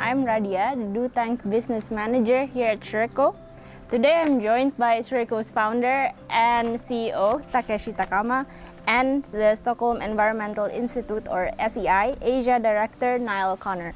I'm Radia, the Do Tank Business Manager here at su-re.co. Today I'm joined by su-re.co's founder and CEO, Takeshi and the Stockholm Environment Institute, or SEI, Asia Director, Niall O'Connor.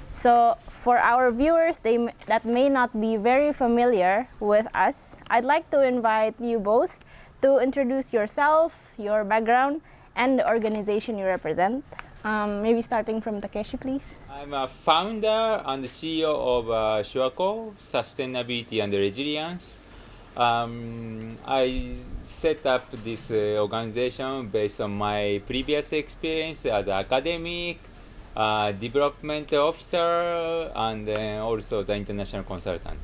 So for our viewers that may not be very familiar with us, I'd like to invite you both to introduce yourself, your background, and the organization you represent. Maybe starting from Takeshi, please. I'm a founder and CEO of su-re.co, Sustainability and Resilience. I set up this organization based on my previous experience as an academic, development officer, and also the international consultant.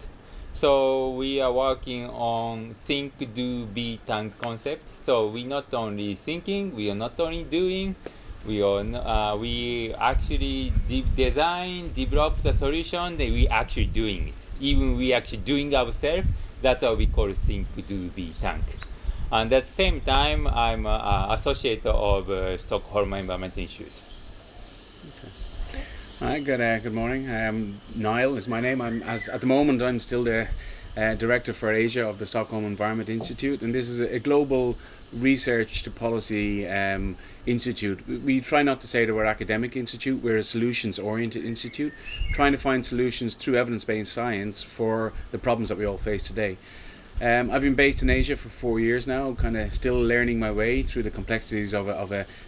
So we are working on think, do, be, tank concept. So we not only thinking, we are not only doing, we actually design, develop the solution, then we actually doing it. Even we actually doing ourselves, that's what we call think, do, be, tank. And at the same time, I'm an associate of Stockholm Environment Institute. Hi, good morning. Niall is my name. At the moment I'm still the director for Asia of the Stockholm Environment Institute, and this is a global research to policy institute. We try not to say that we're an academic institute. We're a solutions-oriented institute, trying to find solutions through evidence-based science for the problems that we all face today. I've been based in Asia for 4 years now, kind of still learning my way through the complexities of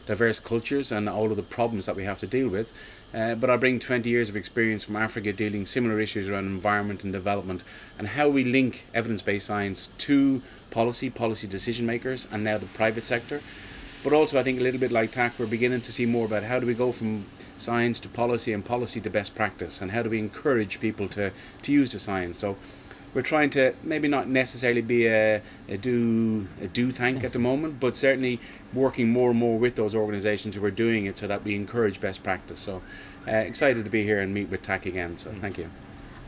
diverse cultures and all of the problems that we have to deal with. But I bring 20 years of experience from Africa dealing similar issues around environment and development and how we link evidence-based science to policy decision makers and now the private sector. But also I think a little bit like TAC, we're beginning to see more about how do we go from science to policy and policy to best practice, and how do we encourage people to use the science. So we're trying to maybe not necessarily be a do tank at the moment, but certainly working more and more with those organizations who are doing it so that we encourage best practice. So excited to be here and meet with TAC again, so thank you.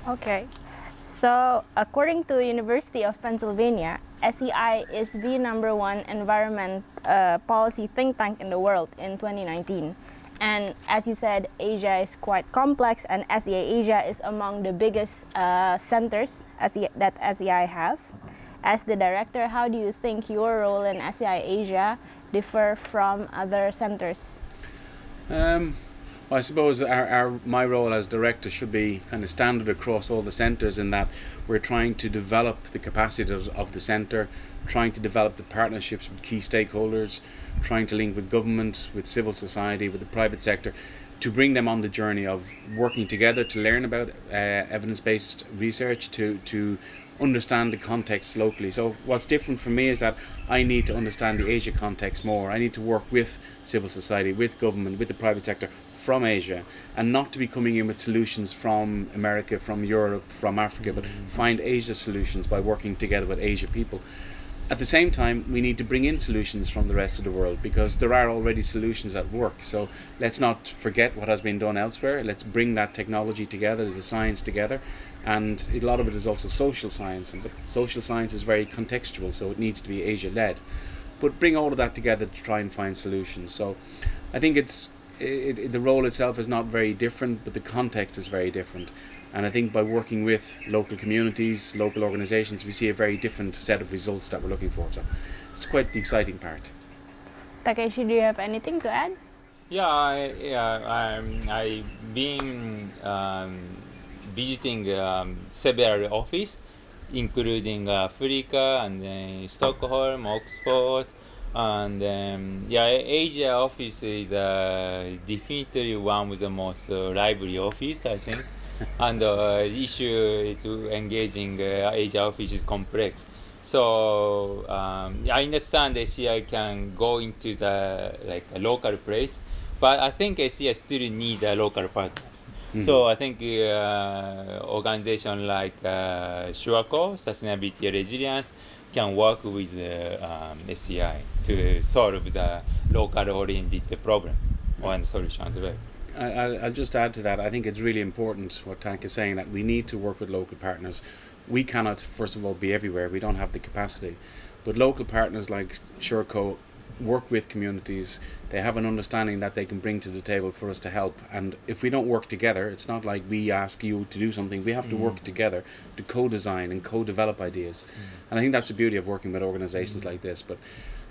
Okay, so according to University of Pennsylvania, SEI is the #1 environment policy think tank in the world in 2019. And as you said, Asia is quite complex, and SEI Asia is among the biggest centers that SEI have. As the director, how do you think your role in SEI Asia differ from other centers? I suppose my role as director should be kind of standard across all the centres, in that we're trying to develop the capacity of the centre, trying to develop the partnerships with key stakeholders, trying to link with government, with civil society, with the private sector, to bring them on the journey of working together to learn about evidence-based research, to understand the context locally. So what's different for me is that I need to understand the Asia context more. I need to work with civil society, with government, with the private sector from Asia, and not to be coming in with solutions from America, from Europe, from Africa, but find Asia solutions by working together with Asia people. At the same time, we need to bring in solutions from the rest of the world, because there are already solutions at work. So let's not forget what has been done elsewhere. Let's bring that technology together, the science together, and a lot of it is also social science, and social science is very contextual, so it needs to be Asia-led. But bring all of that together to try and find solutions. So I think the role itself is not very different, but the context is very different. And I think by working with local communities, local organizations, we see a very different set of results that we're looking for. So it's quite the exciting part. Takeshi, do you have anything to add? Yeah, I've been visiting several offices, including Africa and then Stockholm, Oxford, and Asia office is definitely one of the most lively office, I think. And the issue to engaging Asia office is complex. So I understand SEI can go into a local place, but I think SEI still need a local partners. Mm-hmm. So I think organization like su-re.co, Sustainability and Resilience, can work with SEI to solve the local-oriented problem or solution as well. I'll just add to that. I think it's really important what Tank is saying, that we need to work with local partners. We cannot, first of all, be everywhere. We don't have the capacity. But local partners like su-re.co work with communities. They have an understanding that they can bring to the table for us to help. And if we don't work together, it's not like we ask you to do something. We have to work together to co-design and co-develop ideas. And I think that's the beauty of working with organizations like this. But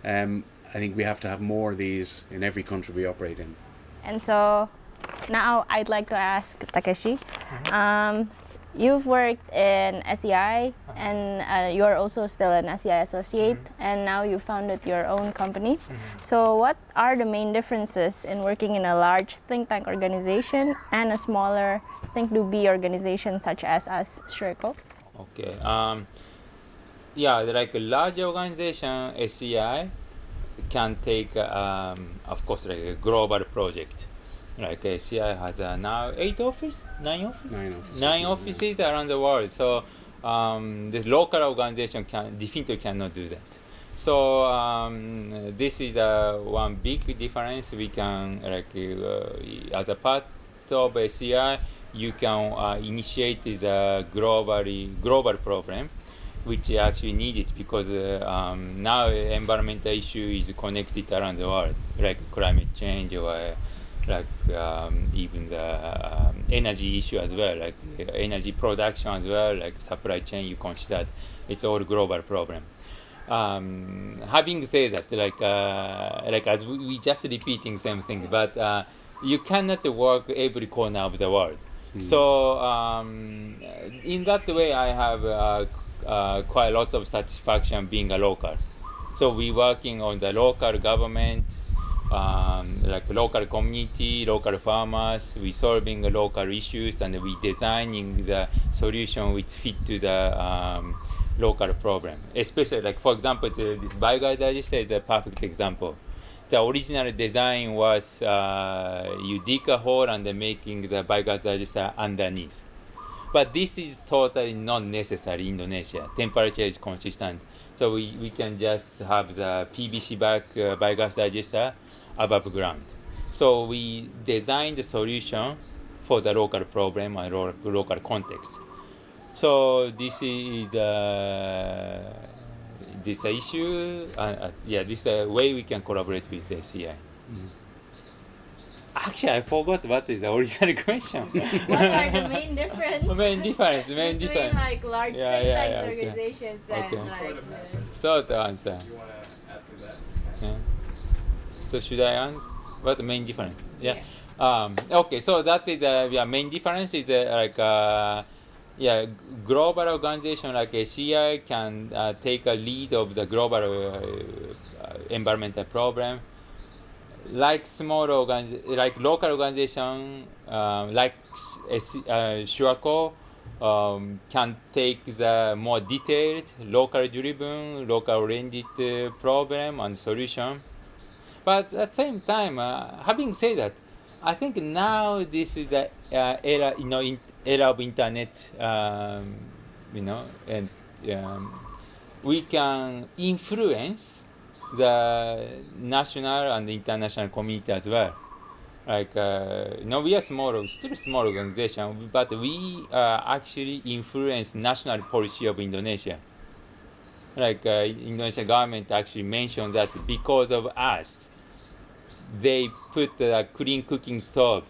I think we have to have more of these in every country we operate in. And so now I'd like to ask Takeshi. You've worked in SEI, and you're also still an SEI associate, and now you founded your own company. So what are the main differences in working in a large think tank organization and a smaller think-do-be organization such as us, su-re.co? Okay. Yeah, like a large organization, SEI can take, of course, like a global project. Like SEI has now 9 offices around the world. So the local organization definitely cannot do that. So this is one big difference. We can, like, as a part of SEI, you can initiate the global problem, which actually needed because now environmental issue is connected around the world, like climate change or like even the energy issue as well, like energy production as well, like supply chain. You consider it's all global problem. Having said that, like as we just repeating same thing, but you cannot work every corner of the world. So in that way, I have quite a lot of satisfaction being a local. So we working on the local government, like local community, local farmers. We solving the local issues, and we designing the solution which fit to the local problem. Especially, like for example, this biogas digester is a perfect example. The original design was you dig a hole and then making the biogas digester underneath. But this is totally not necessary in Indonesia. Temperature is consistent. So we can just have the PVC back biogas digester above ground. So we designed the solution for the local problem and local context. So this is this issue. This is a way we can collaborate with the SEI. Actually, I forgot what is the original question. What are the main difference? Main difference. Between like large think tank organizations and like Short answer. Do you want to add to that? Yeah. So should I answer? What the main difference? Yeah. Okay. So that is main difference is global organization like SEI can take a lead of the global environmental problem. Like like local organization, like su-re.co, can take the more detailed, local-driven, local-oriented problem and solution. But at the same time, having said that, I think now this is the era, era of internet, and we can influence the national and international community as well. Like we are still small organization, but we actually influence national policy of Indonesia. Like Indonesian government actually mentioned that because of us, they put the clean cooking stove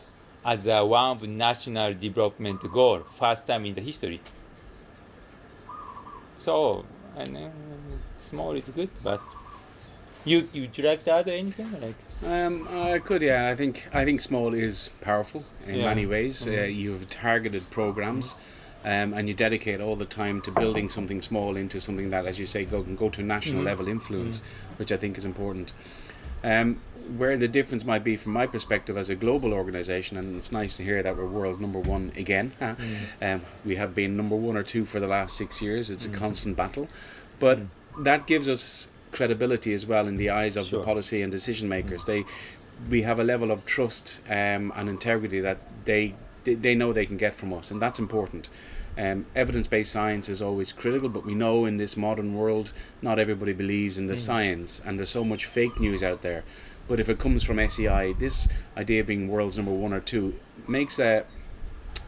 as one of national development goal, first time in the history. So, small is good, but would you like to add anything? Like? I could, yeah. I think small is powerful in many ways. You have targeted programs, and you dedicate all the time to building something small into something that, as you say, can go to national level influence, which I think is important. Where the difference might be from my perspective as a global organization, and it's nice to hear that we're world number one again. We have been number 1 or 2 for the last 6 years. It's a constant battle, but that gives us credibility as well in the eyes of the policy and decision makers. We have a level of trust and integrity that they know they can get from us, and that's important. Evidence-based science is always critical, but we know in this modern world not everybody believes in the science, and there's so much fake news out there. But if it comes from SEI, this idea of being world's number 1 or 2 makes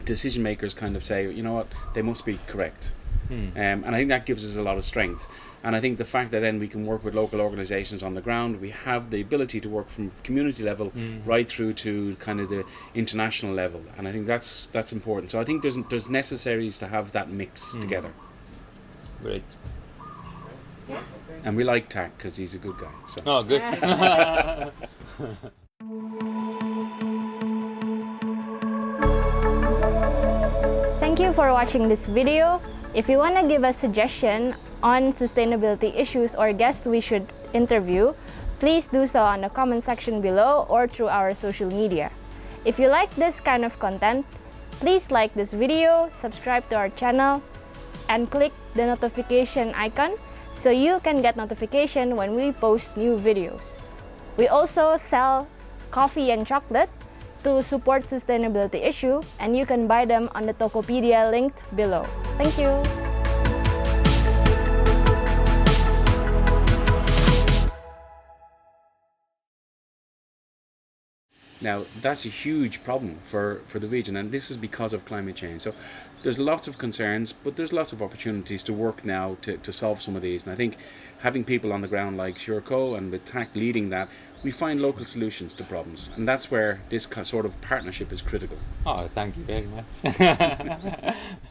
decision makers kind of say, you know what, they must be correct. And I think that gives us a lot of strength. And I think the fact that then we can work with local organisations on the ground, we have the ability to work from community level right through to kind of the international level. And I think that's important. So I think there's necessaries to have that mix together. Great. And we like Tak because he's a good guy. So. Oh, good. Thank you for watching this video. If you want to give a suggestion on sustainability issues or guests we should interview, please do so on the comment section below or through our social media. If you like this kind of content, please like this video, subscribe to our channel, and click the notification icon so you can get notification when we post new videos. We also sell coffee and chocolate to support sustainability issue, and you can buy them on the Tokopedia linked below. Thank you. Now, that's a huge problem for the region, and this is because of climate change. So there's lots of concerns, but there's lots of opportunities to work now to solve some of these. And I think having people on the ground like su-re and with TAC leading that, we find local solutions to problems. And that's where this sort of partnership is critical. Oh, thank you very much.